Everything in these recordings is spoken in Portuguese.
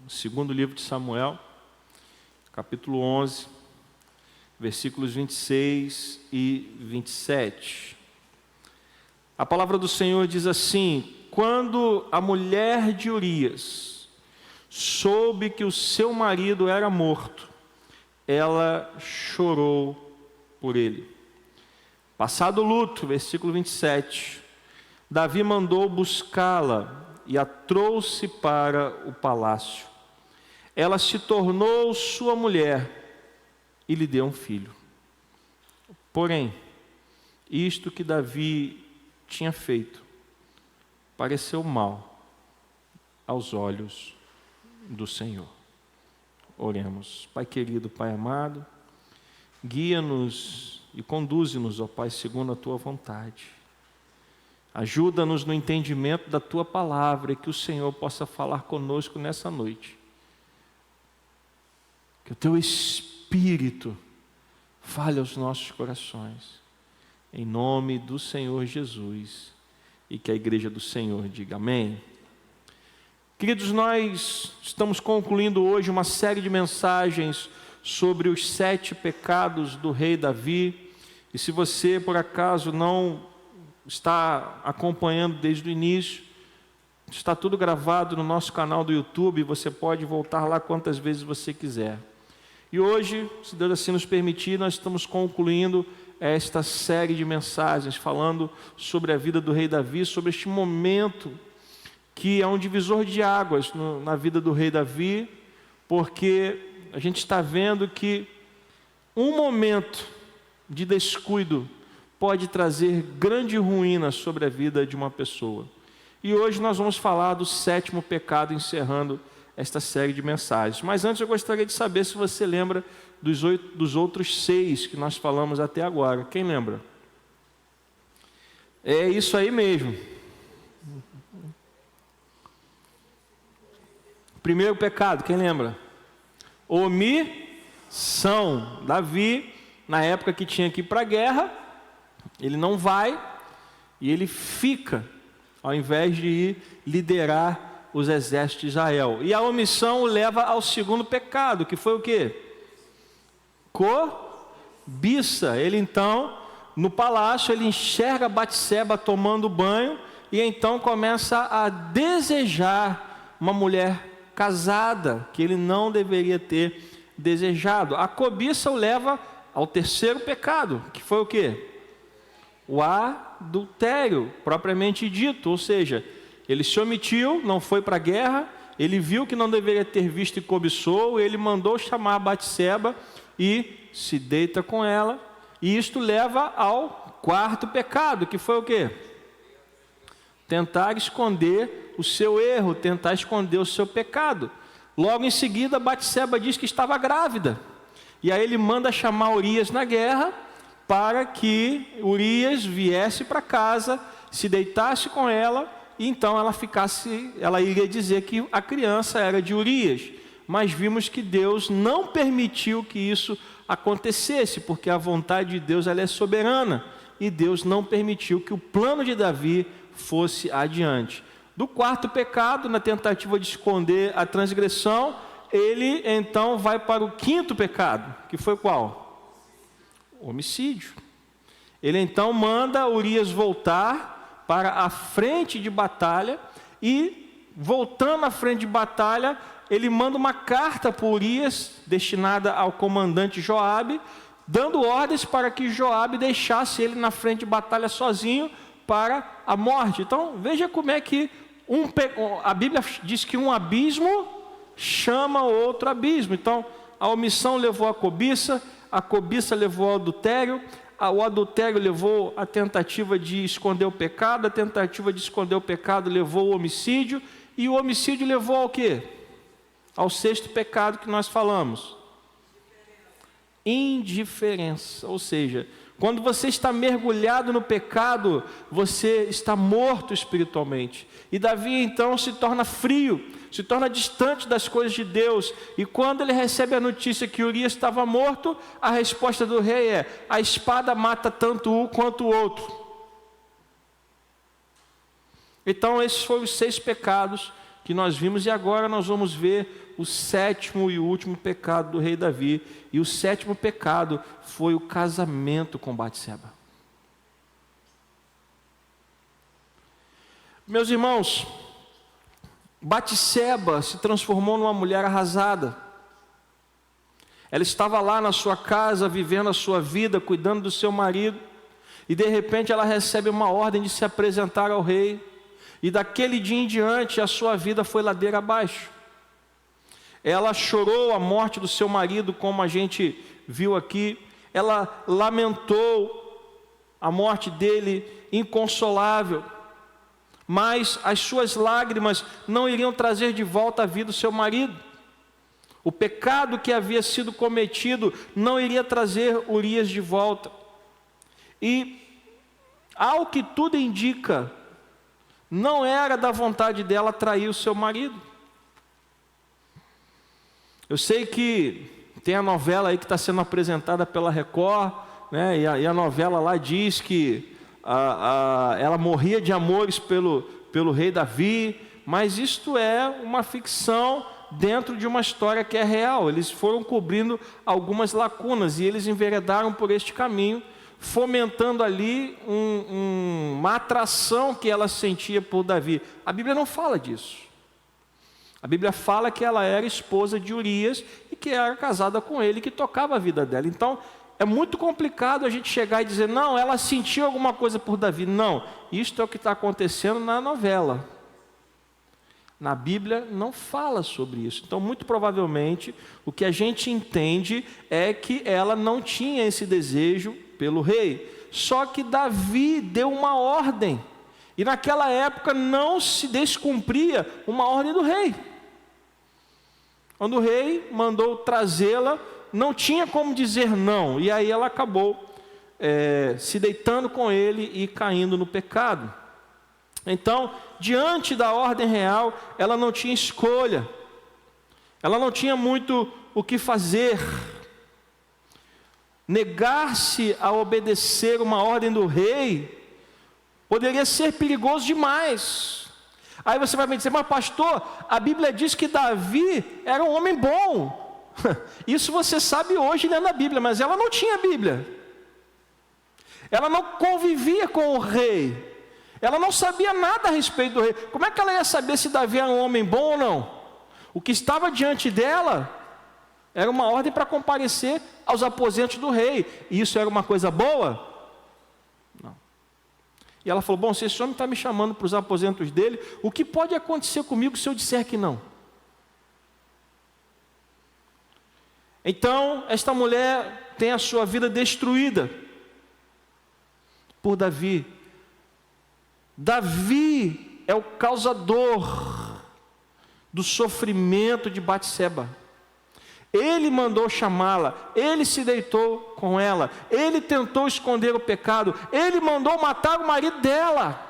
segundo livro de Samuel, capítulo 11, versículos 26 e 27. A palavra do Senhor diz assim: quando a mulher de Urias soube que o seu marido era morto, ela chorou por ele. Passado o luto, versículo 27, Davi mandou buscá-la e a trouxe para o palácio. Ela se tornou sua mulher e lhe deu um filho. Porém, isto que Davi tinha feito pareceu mal aos olhos do Senhor. Oremos. Pai querido, Pai amado, guia-nos e conduze-nos, ó Pai, segundo a Tua vontade. Ajuda-nos no entendimento da Tua palavra e que o Senhor possa falar conosco nessa noite. Que o Teu Espírito fale aos nossos corações. Em nome do Senhor Jesus. E que a igreja do Senhor diga amém. Queridos, nós estamos concluindo hoje uma série de mensagens sobre os 7 pecados do rei Davi. E se você, por acaso, não está acompanhando desde o início, está tudo gravado no nosso canal do YouTube, você pode voltar lá quantas vezes você quiser. E hoje, se Deus assim nos permitir, nós estamos concluindo esta série de mensagens, falando sobre a vida do rei Davi, sobre este momento que é um divisor de águas na vida do rei Davi, porque a gente está vendo que um momento de descuido pode trazer grande ruína sobre a vida de uma pessoa. E hoje nós vamos falar do 7º pecado, encerrando esta série de mensagens. Mas antes eu gostaria de saber se você lembra dos outros 6 que nós falamos até agora. Quem lembra? É isso aí mesmo. Primeiro pecado, quem lembra? Omissão. Davi, na época que tinha que ir para a guerra, ele não vai e ele fica, ao invés de ir liderar os exércitos de Israel. E a omissão o leva ao 2º pecado, que foi o quê? Cobiça. Ele então, no palácio, ele enxerga Batseba tomando banho e então começa a desejar uma mulher casada, que ele não deveria ter desejado. A cobiça o leva ao 3º pecado, que foi o quê? O adultério, propriamente dito, ou seja, ele se omitiu, não foi para a guerra, ele viu que não deveria ter visto e cobiçou, ele mandou chamar Batseba e se deita com ela, e isto leva ao 4º pecado, que foi o quê? Tentar esconder o seu erro, tentar esconder o seu pecado. Logo em seguida, Batseba diz que estava grávida, e aí ele manda chamar Urias na guerra, para que Urias viesse para casa, se deitasse com ela, e então ela iria dizer que a criança era de Urias. Mas vimos que Deus não permitiu que isso acontecesse, porque a vontade de Deus ela é soberana, e Deus não permitiu que o plano de Davi fosse adiante. Do 4º pecado, na tentativa de esconder a transgressão, ele então vai para o 5º pecado, que foi qual? Homicídio. Ele então manda Urias voltar para a frente de batalha, e voltando à frente de batalha, ele manda uma carta para Urias, destinada ao comandante Joabe, dando ordens para que Joabe deixasse ele na frente de batalha sozinho para a morte. Então veja como é que a Bíblia diz que um abismo chama outro abismo. Então a omissão levou à cobiça, a cobiça levou ao adultério, o adultério levou à tentativa de esconder o pecado, a tentativa de esconder o pecado levou ao homicídio, e o homicídio levou ao quê? Ao 6º pecado que nós falamos. Indiferença, ou seja, quando você está mergulhado no pecado, você está morto espiritualmente. E Davi então se torna frio, se torna distante das coisas de Deus. E quando ele recebe a notícia que Urias estava morto, a resposta do rei é: a espada mata tanto um quanto o outro. Então esses foram os 6 pecados que nós vimos, e agora nós vamos ver o sétimo e último pecado do rei Davi. E o sétimo pecado foi o casamento com Batseba. Meus irmãos, Batseba se transformou numa mulher arrasada. Ela estava lá na sua casa, vivendo a sua vida, cuidando do seu marido, e de repente ela recebe uma ordem de se apresentar ao rei, e daquele dia em diante a sua vida foi ladeira abaixo. Ela chorou a morte do seu marido, como a gente viu aqui, ela lamentou a morte dele, inconsolável, mas as suas lágrimas não iriam trazer de volta a vida do seu marido. O pecado que havia sido cometido não iria trazer Urias de volta. E, ao que tudo indica, não era da vontade dela trair o seu marido. Eu sei que tem a novela aí que está sendo apresentada pela Record, né? E a novela lá diz que ela morria de amores pelo rei Davi, mas isto é uma ficção dentro de uma história que é real. Eles foram cobrindo algumas lacunas e eles enveredaram por este caminho, fomentando ali uma atração que ela sentia por Davi. A Bíblia não fala disso. A Bíblia fala que ela era esposa de Urias e que era casada com ele, que tocava a vida dela. Então, é muito complicado a gente chegar e dizer, não, ela sentiu alguma coisa por Davi. Não, isto é o que está acontecendo na novela. Na Bíblia não fala sobre isso. Então, muito provavelmente, o que a gente entende é que ela não tinha esse desejo pelo rei. Só que Davi deu uma ordem. E naquela época não se descumpria uma ordem do rei. Quando o rei mandou trazê-la, não tinha como dizer não. E aí ela acabou se deitando com ele e caindo no pecado. Então, diante da ordem real, ela não tinha escolha. Ela não tinha muito o que fazer. Negar-se a obedecer uma ordem do rei poderia ser perigoso demais. Aí você vai me dizer, mas pastor, a Bíblia diz que Davi era um homem bom. Isso você sabe hoje lendo a Bíblia, mas ela não tinha Bíblia. Ela não convivia com o rei. Ela não sabia nada a respeito do rei. Como é que ela ia saber se Davi era um homem bom ou não? O que estava diante dela era uma ordem para comparecer aos aposentos do rei. E isso era uma coisa boa? Não. E ela falou, bom, se esse homem está me chamando para os aposentos dele, o que pode acontecer comigo se eu disser que não? Então, esta mulher tem a sua vida destruída por Davi. Davi é o causador do sofrimento de Batseba. Ele mandou chamá-la, ele se deitou com ela, ele tentou esconder o pecado, ele mandou matar o marido dela.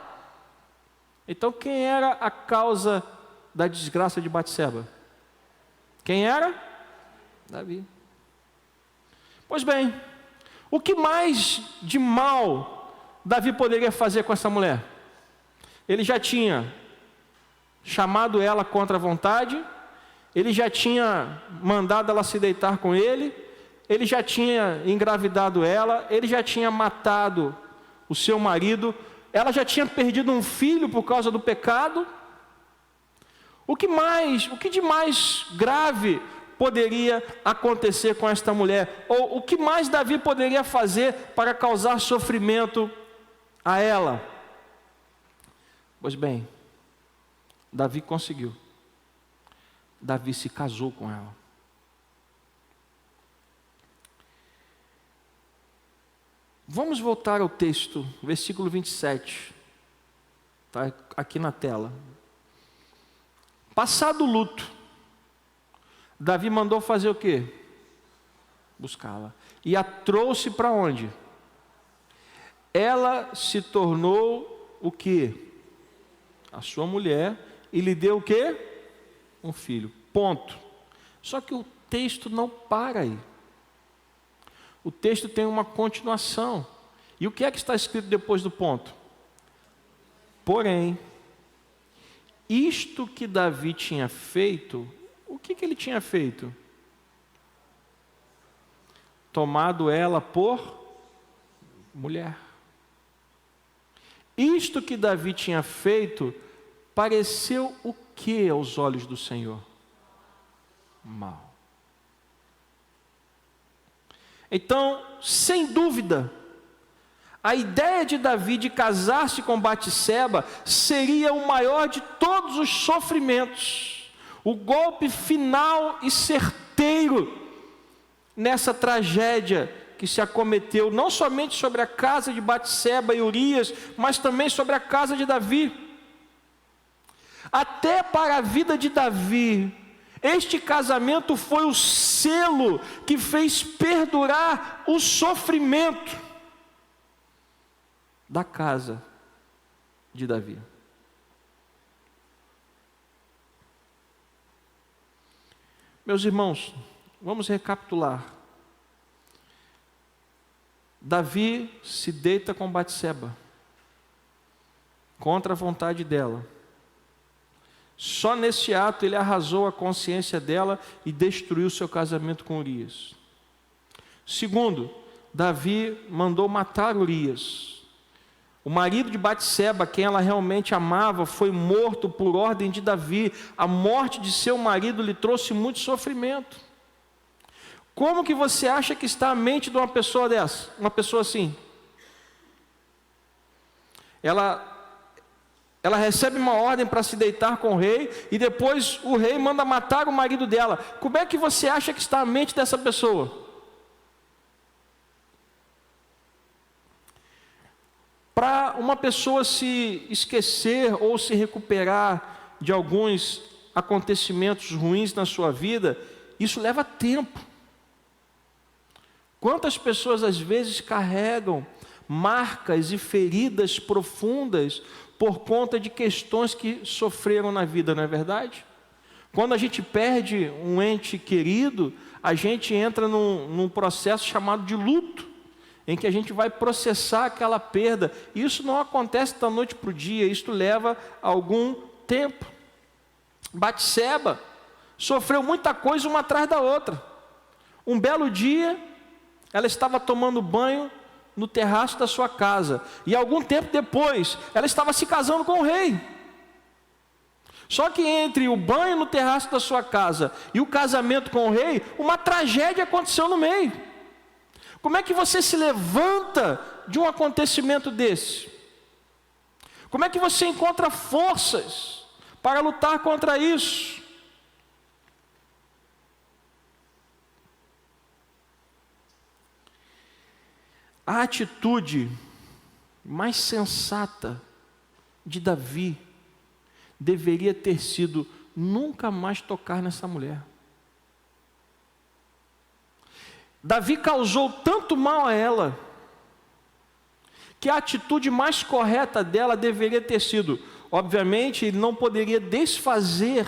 Então quem era a causa da desgraça de Batseba? Quem era? Davi. Pois bem, o que mais de mal Davi poderia fazer com essa mulher? Ele já tinha chamado ela contra a vontade, ele já tinha mandado ela se deitar com ele já tinha engravidado ela, ele já tinha matado o seu marido, ela já tinha perdido um filho por causa do pecado. O que de mais grave poderia acontecer com esta mulher? Ou o que mais Davi poderia fazer para causar sofrimento a ela? Pois bem, Davi conseguiu. Davi se casou com ela. Vamos voltar ao texto, versículo 27. Está aqui na tela. Passado o luto, Davi mandou fazer o quê? Buscá-la. E a trouxe para onde? Ela se tornou o quê? A sua mulher, e lhe deu o quê? Um filho. Ponto. Só que o texto não para aí. O texto tem uma continuação. E o que é que está escrito depois do ponto? Porém, isto que Davi tinha feito, o que ele tinha feito? Tomado ela por mulher. Isto que Davi tinha feito pareceu o que aos olhos do Senhor? Mal. Então, sem dúvida, a ideia de Davi de casar-se com Batseba seria o maior de todos os sofrimentos, o golpe final e certeiro nessa tragédia que se acometeu, não somente sobre a casa de Batseba e Urias, mas também sobre a casa de Davi. Até para a vida de Davi, este casamento foi o selo que fez perdurar o sofrimento da casa de Davi. Meus irmãos, vamos recapitular. Davi se deita com Batseba, contra a vontade dela. Só nesse ato ele arrasou a consciência dela e destruiu seu casamento com Urias. Segundo, Davi mandou matar Urias. O marido de Batseba, quem ela realmente amava, foi morto por ordem de Davi. A morte de seu marido lhe trouxe muito sofrimento. Como que você acha que está a mente de uma pessoa dessa? Uma pessoa assim? Ela recebe uma ordem para se deitar com o rei, e depois o rei manda matar o marido dela. Como é que você acha que está a mente dessa pessoa? Para uma pessoa se esquecer ou se recuperar de alguns acontecimentos ruins na sua vida, isso leva tempo. Quantas pessoas às vezes carregam marcas e feridas profundas por conta de questões que sofreram na vida, não é verdade? Quando a gente perde um ente querido, a gente entra num processo chamado de luto, em que a gente vai processar aquela perda. Isso não acontece da noite para o dia, isso leva algum tempo. Batseba sofreu muita coisa uma atrás da outra. Um belo dia, ela estava tomando banho no terraço da sua casa, e algum tempo depois, ela estava se casando com o rei. Só que entre o banho no terraço da sua casa e o casamento com o rei, uma tragédia aconteceu no meio. Como é que você se levanta de um acontecimento desse? Como é que você encontra forças para lutar contra isso? A atitude mais sensata de Davi deveria ter sido nunca mais tocar nessa mulher. Davi causou tanto mal a ela, que a atitude mais correta dela deveria ter sido, obviamente, ele não poderia desfazer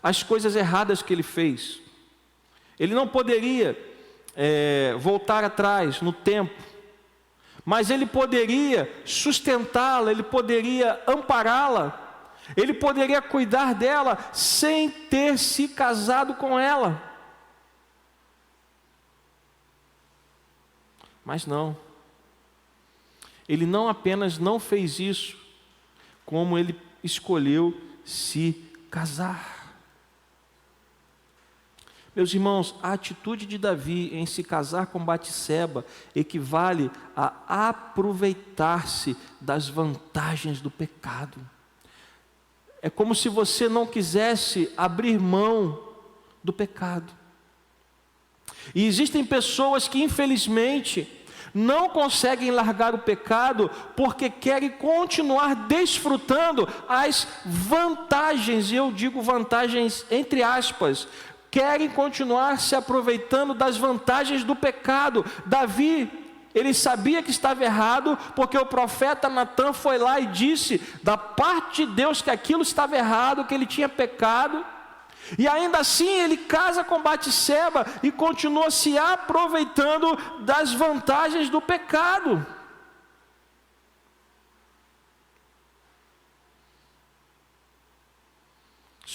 as coisas erradas que ele fez. Ele não poderia voltar atrás no tempo, mas ele poderia sustentá-la, ele poderia ampará-la, ele poderia cuidar dela sem ter se casado com ela. Mas não, ele não apenas não fez isso, como ele escolheu se casar. Meus irmãos, a atitude de Davi em se casar com Batseba equivale a aproveitar-se das vantagens do pecado. É como se você não quisesse abrir mão do pecado. E existem pessoas que infelizmente não conseguem largar o pecado porque querem continuar desfrutando as vantagens, e eu digo vantagens entre aspas, querem continuar se aproveitando das vantagens do pecado. Davi, ele sabia que estava errado, porque o profeta Natã foi lá e disse da parte de Deus que aquilo estava errado, que ele tinha pecado. E ainda assim ele casa com Batseba e continua se aproveitando das vantagens do pecado.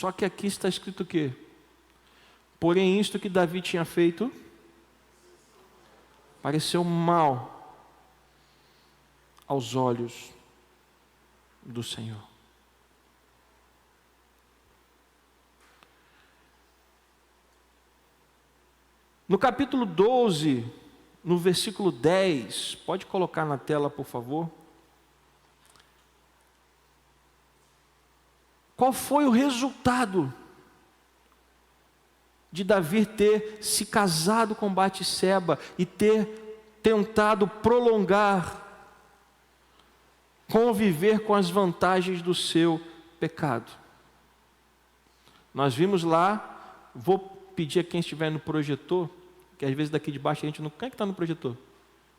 Só que aqui está escrito o quê? Porém isto que Davi tinha feito pareceu mal aos olhos do Senhor. No capítulo 12, no versículo 10, pode colocar na tela, por favor. Qual foi o resultado de Davi ter se casado com Batseba e ter tentado prolongar, conviver com as vantagens do seu pecado? Nós vimos lá, vou pedir a quem estiver no projetor, que às vezes daqui de baixo a gente não... Quem é que está no projetor?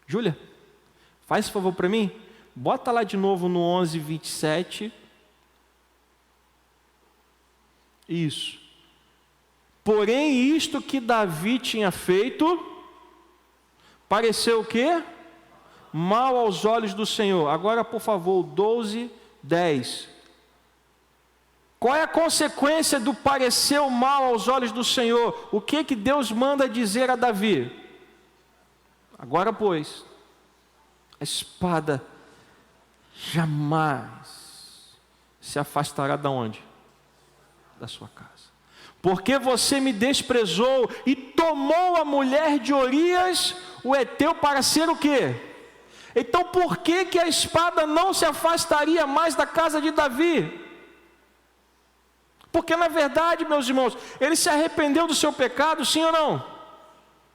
Júlia, faz esse favor para mim, bota lá de novo no 11:27. Isso. Porém isto que Davi tinha feito pareceu o quê? Mal aos olhos do Senhor. Agora, por favor, 12:10. Qual é a consequência do pareceu mal aos olhos do Senhor? O que que Deus manda dizer a Davi? Agora, pois, a espada jamais se afastará de onde? Da sua casa. Porque você me desprezou e tomou a mulher de Urias, o heteu, para ser o quê? Então por que que a espada não se afastaria mais da casa de Davi? Porque na verdade, meus irmãos, ele se arrependeu do seu pecado, sim ou não?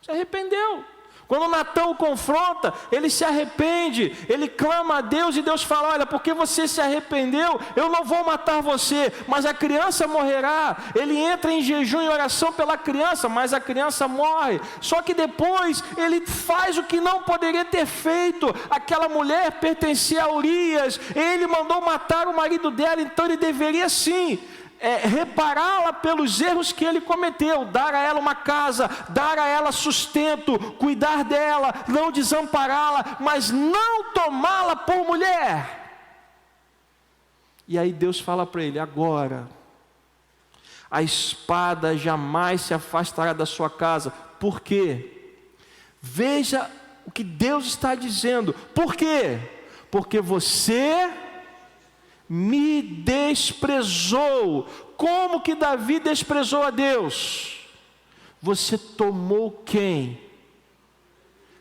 Se arrependeu. Quando Natã o confronta, ele se arrepende, ele clama a Deus e Deus fala: olha, porque você se arrependeu, eu não vou matar você, mas a criança morrerá. Ele entra em jejum e oração pela criança, mas a criança morre. Só que depois ele faz o que não poderia ter feito. Aquela mulher pertencia a Urias, ele mandou matar o marido dela, então ele deveria sim repará-la pelos erros que ele cometeu, dar a ela uma casa, dar a ela sustento, cuidar dela, não desampará-la, mas não tomá-la por mulher. E aí Deus fala para ele: agora a espada jamais se afastará da sua casa. Por quê? Veja o que Deus está dizendo. Por quê? Porque você me desprezou. Como que Davi desprezou a Deus? Você tomou quem?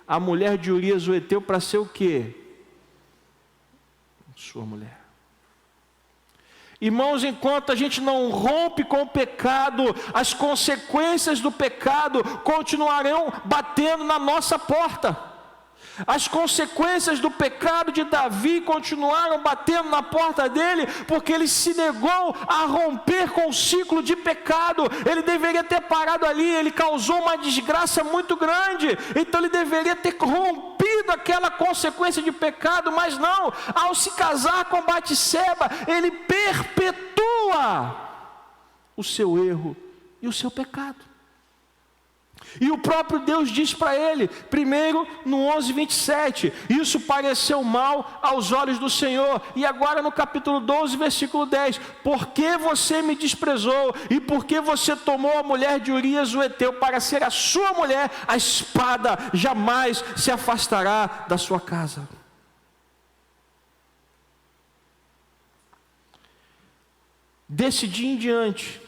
A mulher de Urias o heteu para ser o quê? Sua mulher. Irmãos, enquanto a gente não rompe com o pecado, as consequências do pecado continuarão batendo na nossa porta. As consequências do pecado de Davi continuaram batendo na porta dele, porque ele se negou a romper com o ciclo de pecado. Ele deveria ter parado ali, ele causou uma desgraça muito grande, então ele deveria ter rompido aquela consequência de pecado, mas não, ao se casar com Batseba, ele perpetua o seu erro e o seu pecado. E o próprio Deus diz para ele, primeiro no 11:27, isso pareceu mal aos olhos do Senhor. E agora no capítulo 12, versículo 10, porque você me desprezou e porque você tomou a mulher de Urias o heteu para ser a sua mulher, a espada jamais se afastará da sua casa. Desse dia em diante,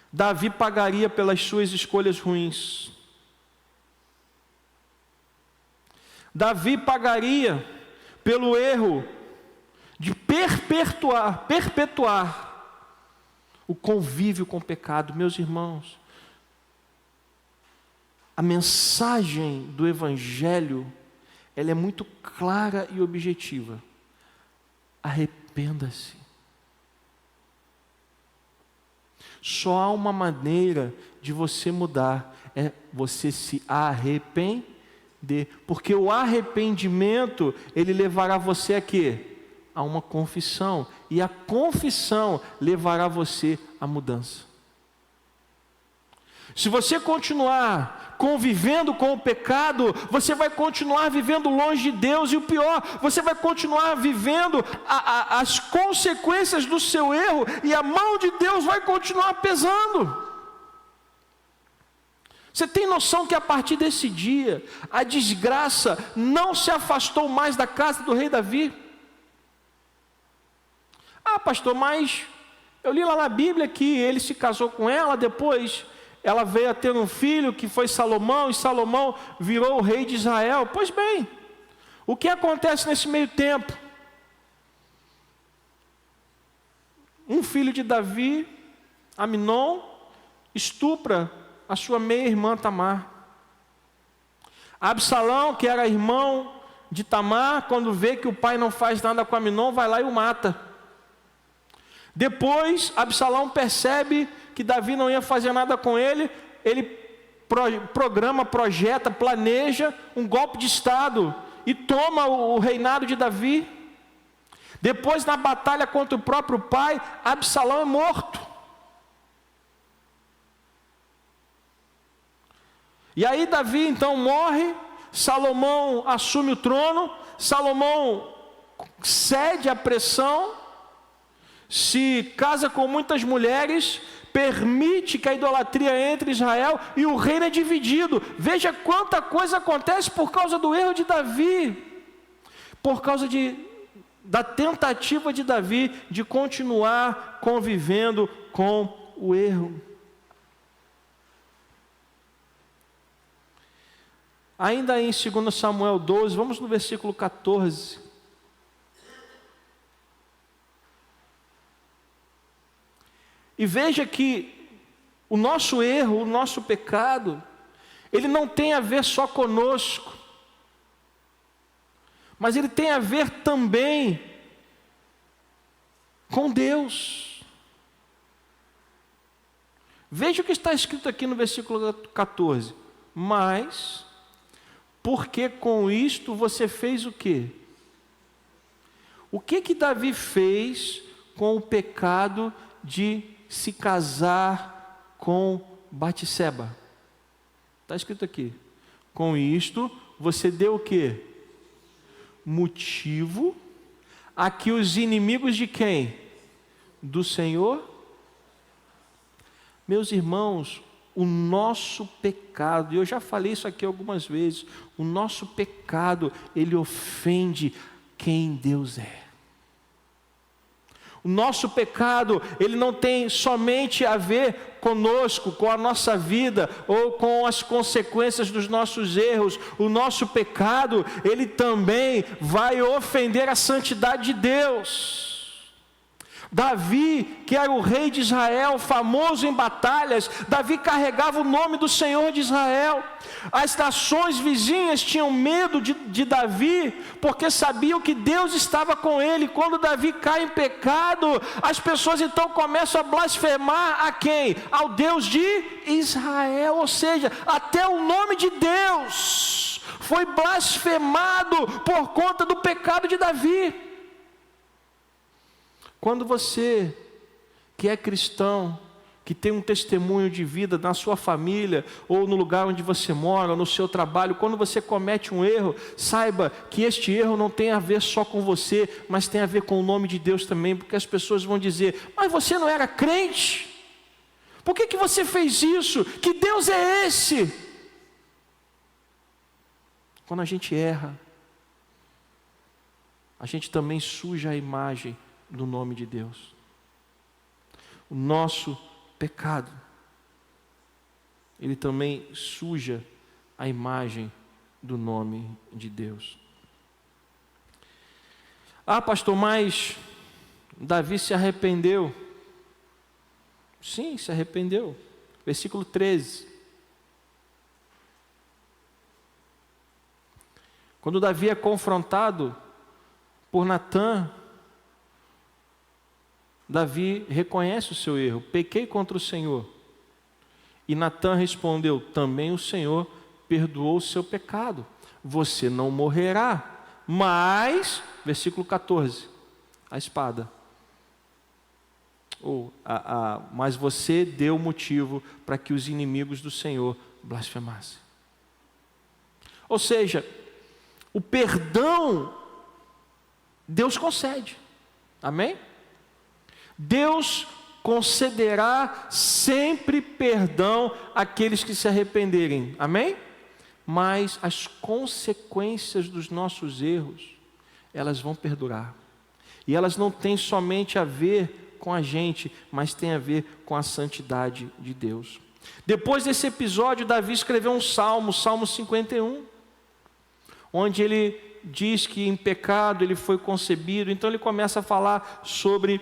Davi pagaria pelas suas escolhas ruins. Davi pagaria pelo erro de perpetuar o convívio com o pecado. Meus irmãos, a mensagem do Evangelho, ela é muito clara e objetiva. Arrependa-se. Só há uma maneira de você mudar, é você se arrepender, porque o arrependimento, ele levará você a quê? A uma confissão, e a confissão levará você à mudança. Se você continuar convivendo com o pecado, você vai continuar vivendo longe de Deus, e o pior, você vai continuar vivendo as consequências do seu erro, e a mão de Deus vai continuar pesando. Você tem noção que a partir desse dia, a desgraça não se afastou mais da casa do rei Davi? Ah, pastor, mas eu li lá na Bíblia que ele se casou com ela, depois ela veio a ter um filho que foi Salomão, e Salomão virou o rei de Israel. Pois bem, o que acontece nesse meio tempo? Um filho de Davi, Amnon, estupra a sua meia-irmã Tamar. Absalão, que era irmão de Tamar, quando vê que o pai não faz nada com Amnon, vai lá e o mata. Depois, Absalão percebe que Davi não ia fazer nada com ele, ele programa, projeta, planeja um golpe de Estado e toma o reinado de Davi. Depois, na batalha contra o próprio pai, Absalão é morto. E aí Davi então morre, Salomão assume o trono, Salomão cede à pressão, se casa com muitas mulheres, permite que a idolatria entre Israel, e o reino é dividido. Veja quanta coisa acontece por causa do erro de Davi, por causa da tentativa de Davi de continuar convivendo com o erro. Ainda em 2 Samuel 12, vamos no versículo 14. E veja que o nosso erro, o nosso pecado, ele não tem a ver só conosco, mas ele tem a ver também com Deus. Veja o que está escrito aqui no versículo 14. Mas, porque com isto você fez o quê? O que Davi fez com o pecado de se casar com Batseba? Está escrito aqui. Com isto, você deu o quê? Motivo a que os inimigos de quem? Do Senhor? Meus irmãos, o nosso pecado, e eu já falei isso aqui algumas vezes, o nosso pecado, ele ofende quem Deus é. O nosso pecado, ele não tem somente a ver conosco, com a nossa vida, ou com as consequências dos nossos erros. O nosso pecado, ele também vai ofender a santidade de Deus. Davi, que era o rei de Israel, famoso em batalhas, Davi carregava o nome do Senhor de Israel. As nações vizinhas tinham medo de Davi, porque sabiam que Deus estava com ele. Quando Davi cai em pecado, as pessoas então começam a blasfemar a quem? Ao Deus de Israel, ou seja, até o nome de Deus foi blasfemado por conta do pecado de Davi. Quando você, que é cristão, que tem um testemunho de vida na sua família, ou no lugar onde você mora, ou no seu trabalho, quando você comete um erro, saiba que este erro não tem a ver só com você, mas tem a ver com o nome de Deus também, porque as pessoas vão dizer: mas você não era crente? Por que você fez isso? Que Deus é esse? Quando a gente erra, a gente também suja a imagem do nome de Deus. O nosso pecado, ele também suja a imagem do nome de Deus. Ah, pastor, mas Davi se arrependeu. Sim, se arrependeu. Versículo 13. Quando Davi é confrontado por Natã, Davi reconhece o seu erro: pequei contra o Senhor. E Natã respondeu: também o Senhor perdoou o seu pecado, você não morrerá. Mas, versículo 14, a espada. Mas você deu motivo para que os inimigos do Senhor blasfemassem. Ou seja, o perdão Deus concede, amém? Deus concederá sempre perdão àqueles que se arrependerem, amém? Mas as consequências dos nossos erros, elas vão perdurar. E elas não têm somente a ver com a gente, mas têm a ver com a santidade de Deus. Depois desse episódio, Davi escreveu um salmo, Salmo 51, onde ele diz que em pecado ele foi concebido. Então ele começa a falar sobre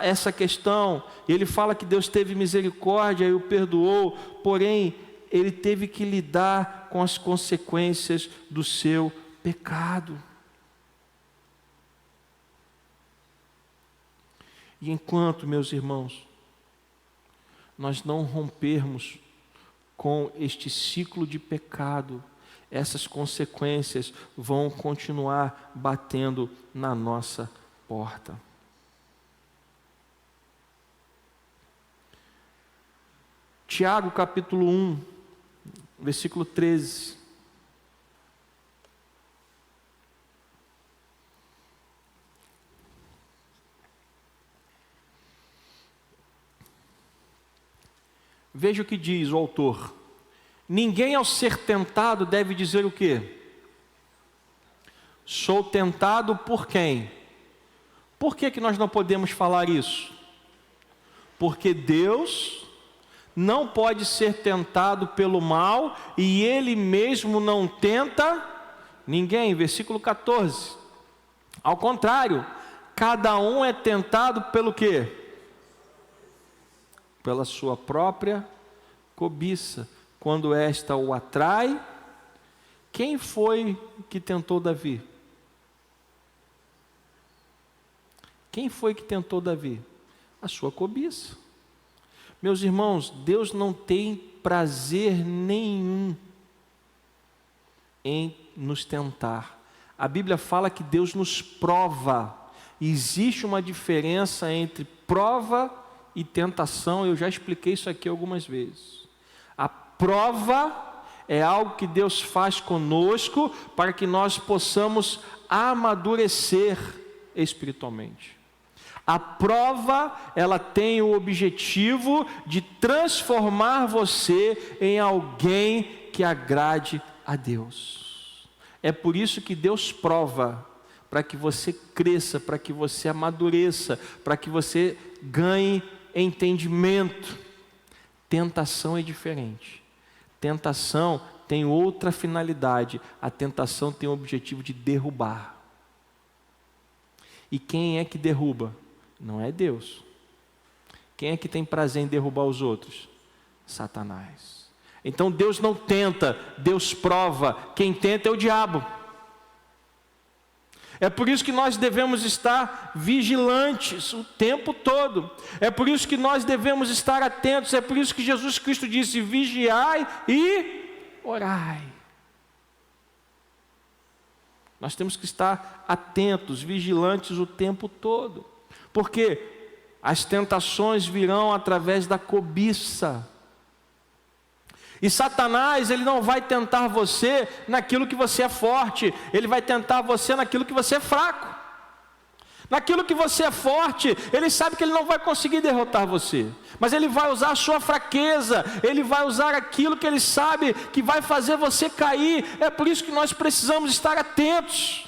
essa questão. Ele fala que Deus teve misericórdia e o perdoou, porém ele teve que lidar com as consequências do seu pecado. E enquanto, meus irmãos, nós não rompermos com este ciclo de pecado, essas consequências vão continuar batendo na nossa porta. Tiago capítulo 1, versículo 13. Veja o que diz o autor. Ninguém ao ser tentado deve dizer o quê? Sou tentado por quem? Por que nós não podemos falar isso? Porque Deus não pode ser tentado pelo mal e Ele mesmo não tenta ninguém. Versículo 14. Ao contrário, cada um é tentado pelo quê? Pela sua própria cobiça. Quando esta o atrai, quem foi que tentou Davi? Quem foi que tentou Davi? A sua cobiça. Meus irmãos, Deus não tem prazer nenhum em nos tentar. A Bíblia fala que Deus nos prova. Existe uma diferença entre prova e tentação. Eu já expliquei isso aqui algumas vezes. A prova é algo que Deus faz conosco para que nós possamos amadurecer espiritualmente. A prova, ela tem o objetivo de transformar você em alguém que agrade a Deus. É por isso que Deus prova, para que você cresça, para que você amadureça, para que você ganhe entendimento. Tentação é diferente. Tentação tem outra finalidade. A tentação tem o objetivo de derrubar. E quem é que derruba? Não é Deus. Quem é que tem prazer em derrubar os outros? Satanás. Então Deus não tenta, Deus prova. Quem tenta é o diabo. É por isso que nós devemos estar vigilantes o tempo todo. É por isso que nós devemos estar atentos. É por isso que Jesus Cristo disse: vigiai e orai. Nós temos que estar atentos, vigilantes o tempo todo. Porque as tentações virão através da cobiça. E Satanás, ele não vai tentar você naquilo que você é forte, ele vai tentar você naquilo que você é fraco. Naquilo que você é forte, ele sabe que ele não vai conseguir derrotar você, mas ele vai usar a sua fraqueza, ele vai usar aquilo que ele sabe que vai fazer você cair. É por isso que nós precisamos estar atentos.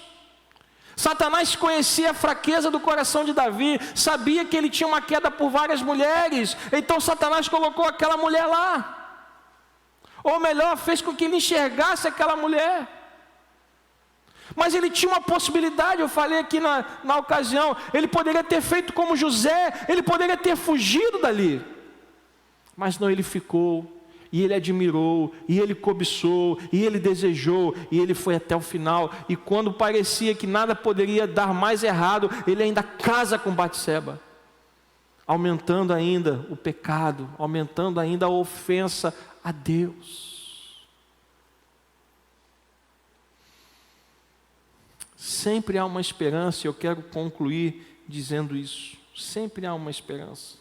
Satanás conhecia a fraqueza do coração de Davi, sabia que ele tinha uma queda por várias mulheres, então Satanás colocou aquela mulher lá. Ou melhor, fez com que ele enxergasse aquela mulher. Mas ele tinha uma possibilidade, eu falei aqui na ocasião, ele poderia ter feito como José, ele poderia ter fugido dali. Mas não, ele ficou, e ele admirou, e ele cobiçou, e ele desejou, e ele foi até o final. E quando parecia que nada poderia dar mais errado, ele ainda casa com Batseba, aumentando ainda o pecado, aumentando ainda a ofensa a Deus. Sempre há uma esperança, e eu quero concluir dizendo isso. Sempre há uma esperança.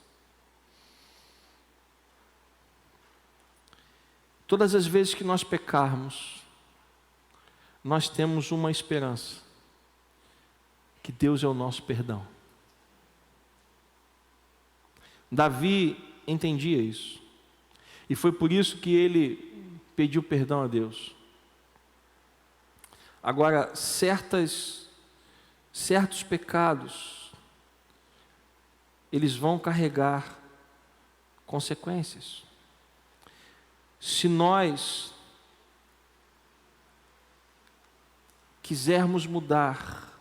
Todas as vezes que nós pecarmos, nós temos uma esperança, que Deus é o nosso perdão. Davi entendia isso, e foi por isso que ele pediu perdão a Deus. Agora, certos pecados, eles vão carregar consequências. Se nós quisermos mudar,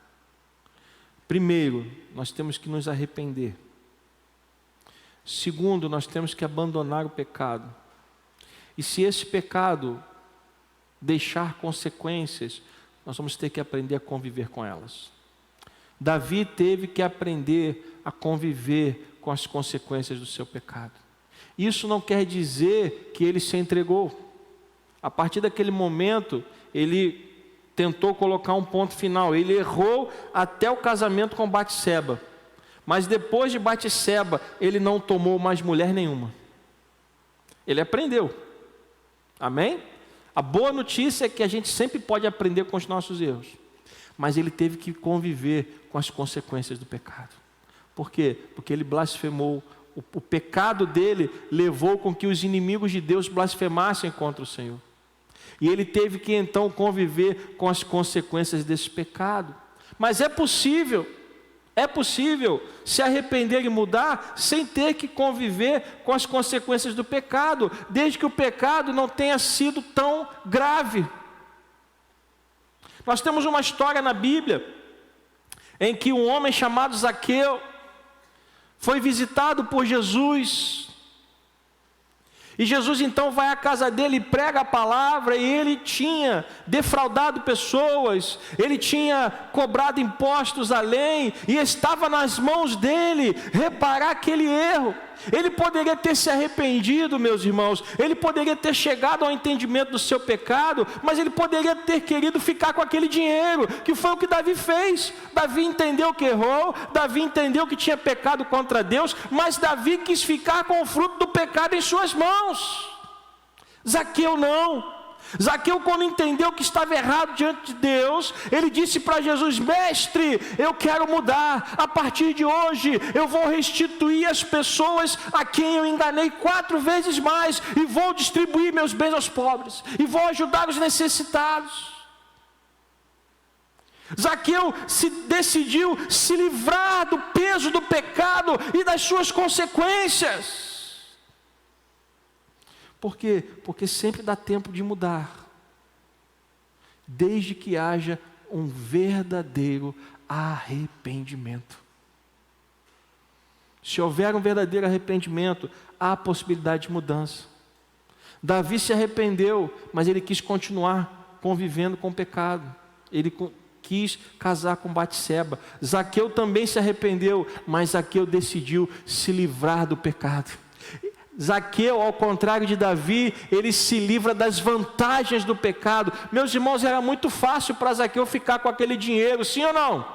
primeiro, nós temos que nos arrepender. Segundo, nós temos que abandonar o pecado. E se esse pecado deixar consequências, nós vamos ter que aprender a conviver com elas. Davi teve que aprender a conviver com as consequências do seu pecado. Isso não quer dizer que ele se entregou. A partir daquele momento, ele tentou colocar um ponto final. Ele errou até o casamento com Batseba. Mas depois de Batseba, ele não tomou mais mulher nenhuma. Ele aprendeu. Amém? A boa notícia é que a gente sempre pode aprender com os nossos erros. Mas ele teve que conviver com as consequências do pecado. Por quê? Porque ele blasfemou. O pecado dele levou com que os inimigos de Deus blasfemassem contra o Senhor. E ele teve que então conviver com as consequências desse pecado. Mas é possível se arrepender e mudar sem ter que conviver com as consequências do pecado, desde que o pecado não tenha sido tão grave. Nós temos uma história na Bíblia em que um homem chamado Zaqueu foi visitado por Jesus. E Jesus então vai à casa dele e prega a palavra, e ele tinha defraudado pessoas, ele tinha cobrado impostos além, e estava nas mãos dele reparar aquele erro. Ele poderia ter se arrependido, meus irmãos, ele poderia ter chegado ao entendimento do seu pecado, mas ele poderia ter querido ficar com aquele dinheiro, que foi o que Davi fez. Davi entendeu que errou, Davi entendeu que tinha pecado contra Deus, mas Davi quis ficar com o fruto do pecado em suas mãos. Zaqueu não. Zaqueu, quando entendeu que estava errado diante de Deus, ele disse para Jesus: mestre, eu quero mudar, a partir de hoje eu vou restituir as pessoas a quem eu enganei 4 vezes mais, e vou distribuir meus bens aos pobres, e vou ajudar os necessitados. Zaqueu decidiu se livrar do peso do pecado e das suas consequências. Por quê? Porque sempre dá tempo de mudar, desde que haja um verdadeiro arrependimento. Se houver um verdadeiro arrependimento, há possibilidade de mudança. Davi se arrependeu, mas ele quis continuar convivendo com o pecado. Ele quis casar com Batseba. Zaqueu também se arrependeu, mas Zaqueu decidiu se livrar do pecado. Zaqueu, ao contrário de Davi, ele se livra das vantagens do pecado. Meus irmãos, era muito fácil para Zaqueu ficar com aquele dinheiro, sim ou não?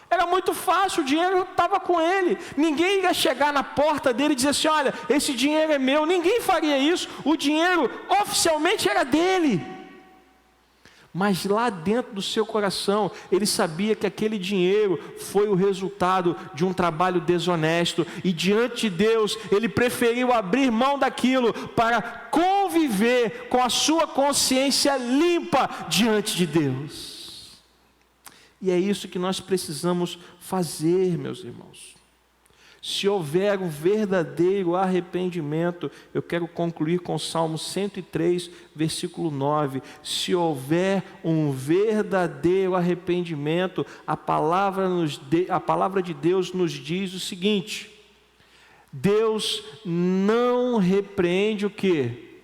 Era muito fácil, o dinheiro estava com ele. Ninguém ia chegar na porta dele e dizer assim: olha, esse dinheiro é meu. Ninguém faria isso. O dinheiro oficialmente era dele. Mas lá dentro do seu coração, ele sabia que aquele dinheiro foi o resultado de um trabalho desonesto. E diante de Deus, ele preferiu abrir mão daquilo para conviver com a sua consciência limpa diante de Deus. E é isso que nós precisamos fazer, meus irmãos. Se houver um verdadeiro arrependimento, eu quero concluir com o Salmo 103, versículo 9. Se houver um verdadeiro arrependimento, a palavra de Deus nos diz o seguinte: Deus não repreende o quê?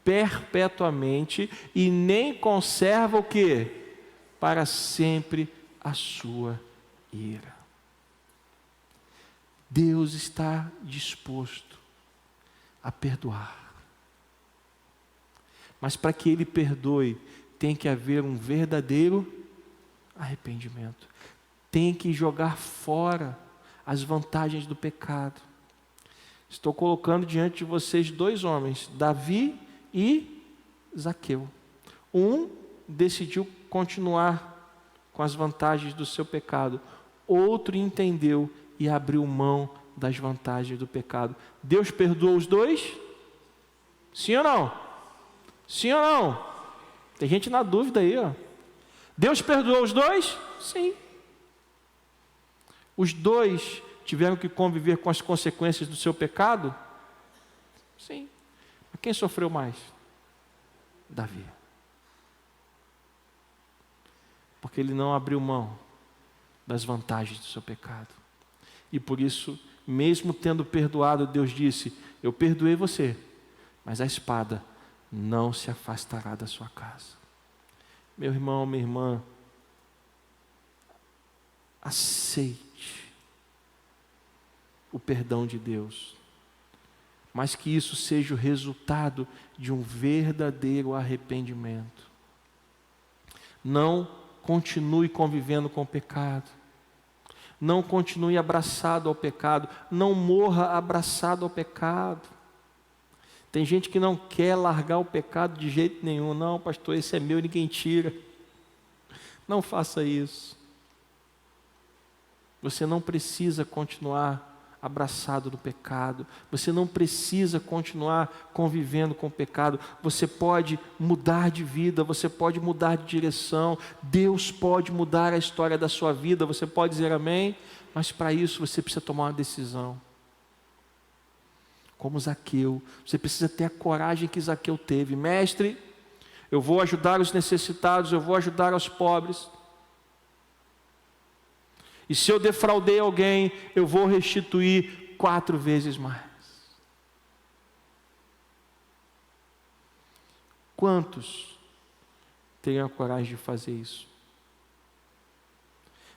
Perpetuamente, e nem conserva o quê? Para sempre a sua ira. Deus está disposto a perdoar. Mas para que Ele perdoe, tem que haver um verdadeiro arrependimento. Tem que jogar fora as vantagens do pecado. Estou colocando diante de vocês dois homens, Davi e Zaqueu. Um decidiu continuar com as vantagens do seu pecado. Outro entendeu e abriu mão das vantagens do pecado. Deus perdoou os dois? Sim ou não? Sim ou não? Tem gente na dúvida aí, ó. Deus perdoou os dois? Sim. Os dois tiveram que conviver com as consequências do seu pecado? Sim. Mas quem sofreu mais? Davi. Porque ele não abriu mão das vantagens do seu pecado. E por isso, mesmo tendo perdoado, Deus disse: eu perdoei você, mas a espada não se afastará da sua casa. Meu irmão, minha irmã, aceite o perdão de Deus, mas que isso seja o resultado de um verdadeiro arrependimento. Não continue convivendo com o pecado, não continue abraçado ao pecado, não morra abraçado ao pecado. Tem gente que não quer largar o pecado de jeito nenhum. Não, pastor, esse é meu e ninguém tira. Não faça isso. Você não precisa continuar abraçado no pecado. Você não precisa continuar convivendo com o pecado. Você pode mudar de vida, você pode mudar de direção. Deus pode mudar a história da sua vida. Você pode dizer amém? Mas para isso você precisa tomar uma decisão. Como Zaqueu, você precisa ter a coragem que Zaqueu teve. Mestre, eu vou ajudar os necessitados, eu vou ajudar os pobres. E se eu defraudei alguém, eu vou restituir 4 vezes mais. Quantos teriam a coragem de fazer isso?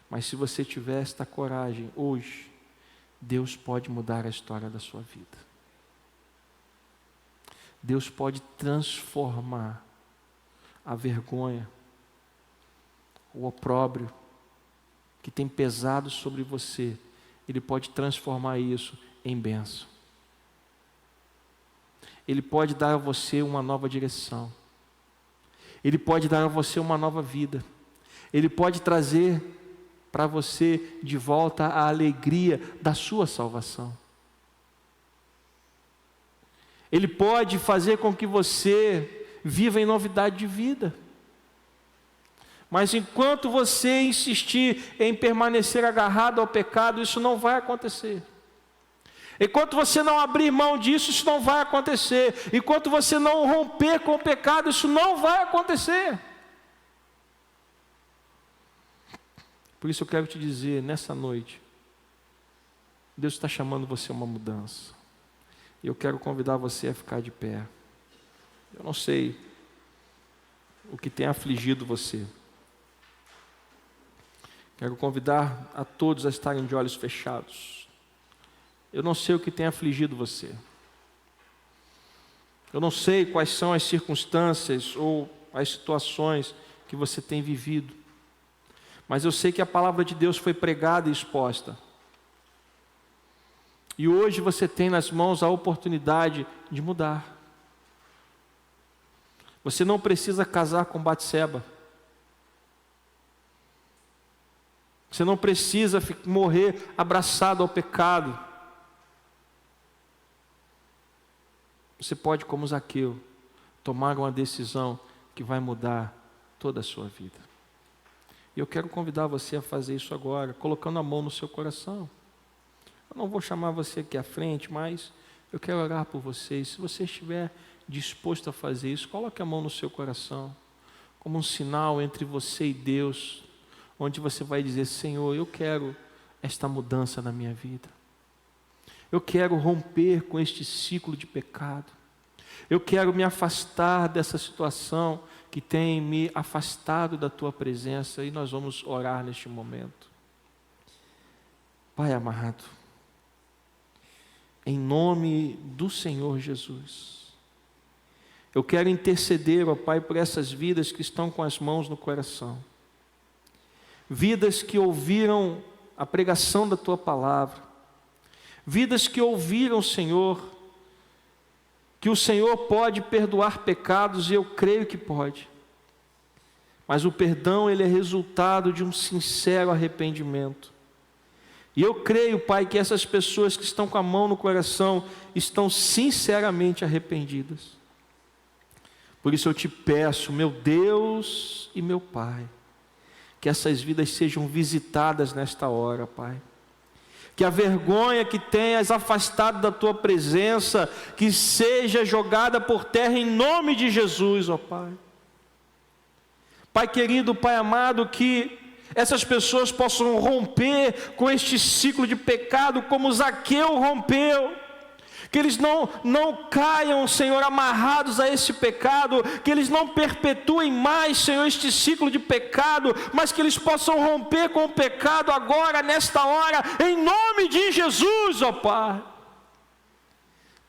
Mas se você tiver esta coragem hoje, Deus pode mudar a história da sua vida. Deus pode transformar a vergonha, o opróbrio que tem pesado sobre você. Ele pode transformar isso em bênção. Ele pode dar a você uma nova direção. Ele pode dar a você uma nova vida. Ele pode trazer para você de volta a alegria da sua salvação. Ele pode fazer com que você viva em novidade de vida. Mas enquanto você insistir em permanecer agarrado ao pecado, isso não vai acontecer. Enquanto você não abrir mão disso, isso não vai acontecer. Enquanto você não romper com o pecado, isso não vai acontecer. Por isso eu quero te dizer, nessa noite, Deus está chamando você a uma mudança. E eu quero convidar você a ficar de pé. Eu não sei o que tem afligido você. Quero convidar a todos a estarem de olhos fechados. Eu não sei o que tem afligido você. Eu não sei quais são as circunstâncias ou as situações que você tem vivido. Mas eu sei que a palavra de Deus foi pregada e exposta. E hoje você tem nas mãos a oportunidade de mudar. Você não precisa casar com Batseba. Você não precisa morrer abraçado ao pecado. Você pode, como Zaqueu, tomar uma decisão que vai mudar toda a sua vida. E eu quero convidar você a fazer isso agora, colocando a mão no seu coração. Eu não vou chamar você aqui à frente, mas eu quero orar por vocês. Se você estiver disposto a fazer isso, coloque a mão no seu coração, como um sinal entre você e Deus, onde você vai dizer: Senhor, eu quero esta mudança na minha vida. Eu quero romper com este ciclo de pecado. Eu quero me afastar dessa situação que tem me afastado da Tua presença. E nós vamos orar neste momento. Pai amado, em nome do Senhor Jesus, eu quero interceder, ó Pai, por essas vidas que estão com as mãos no coração. Vidas que ouviram a pregação da Tua palavra, vidas que ouviram, Senhor, que o Senhor pode perdoar pecados, e eu creio que pode, mas o perdão, ele é resultado de um sincero arrependimento. E eu creio, Pai, que essas pessoas que estão com a mão no coração estão sinceramente arrependidas. Por isso eu te peço, meu Deus e meu Pai, que essas vidas sejam visitadas nesta hora, Pai. Que a vergonha que tenhas afastado da Tua presença, que seja jogada por terra em nome de Jesus, ó Pai. Pai querido, Pai amado, que essas pessoas possam romper com este ciclo de pecado como Zaqueu rompeu. Que eles não caiam, Senhor, amarrados a esse pecado, que eles não perpetuem mais, Senhor, este ciclo de pecado, mas que eles possam romper com o pecado agora, nesta hora, em nome de Jesus, ó Pai.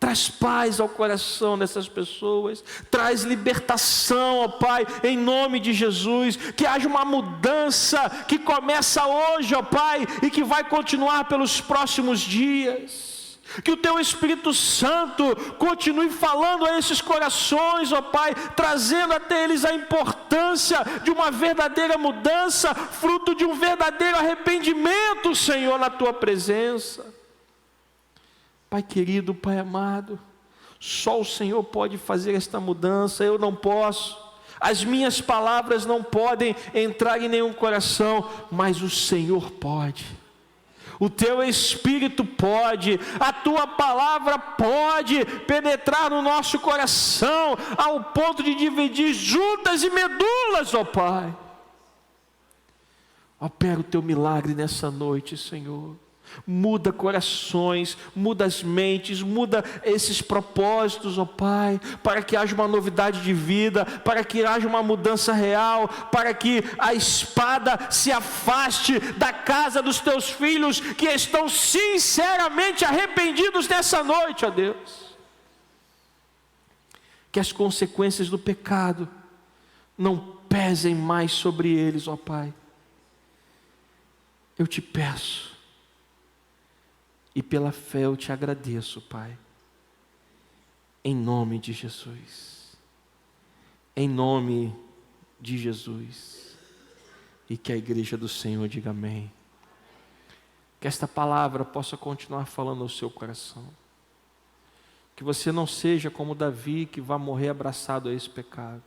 Traz paz ao coração dessas pessoas, traz libertação, ó Pai, em nome de Jesus, que haja uma mudança que começa hoje, ó Pai, e que vai continuar pelos próximos dias. Que o Teu Espírito Santo continue falando a esses corações, ó Pai, trazendo até eles a importância de uma verdadeira mudança, fruto de um verdadeiro arrependimento, Senhor, na Tua presença. Pai querido, Pai amado, só o Senhor pode fazer esta mudança, eu não posso, as minhas palavras não podem entrar em nenhum coração, mas o Senhor pode. O Teu Espírito pode, a Tua palavra pode penetrar no nosso coração, ao ponto de dividir juntas e medulas, ó Pai. Opera o Teu milagre nessa noite, Senhor. Muda corações, muda as mentes, muda esses propósitos, ó Pai, para que haja uma novidade de vida, para que haja uma mudança real, para que a espada se afaste da casa dos Teus filhos, que estão sinceramente arrependidos nessa noite, ó Deus. Que as consequências do pecado não pesem mais sobre eles, ó Pai. Eu te peço, e pela fé eu te agradeço, Pai, em nome de Jesus, em nome de Jesus, e que a igreja do Senhor diga amém. Que esta palavra possa continuar falando ao seu coração, que você não seja como Davi, que vai morrer abraçado a esse pecado,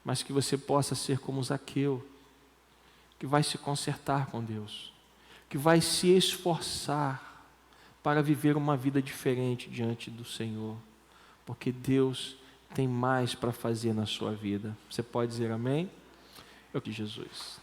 mas que você possa ser como Zaqueu, que vai se consertar com Deus, que vai se esforçar para viver uma vida diferente diante do Senhor, porque Deus tem mais para fazer na sua vida. Você pode dizer amém? Eu que Jesus.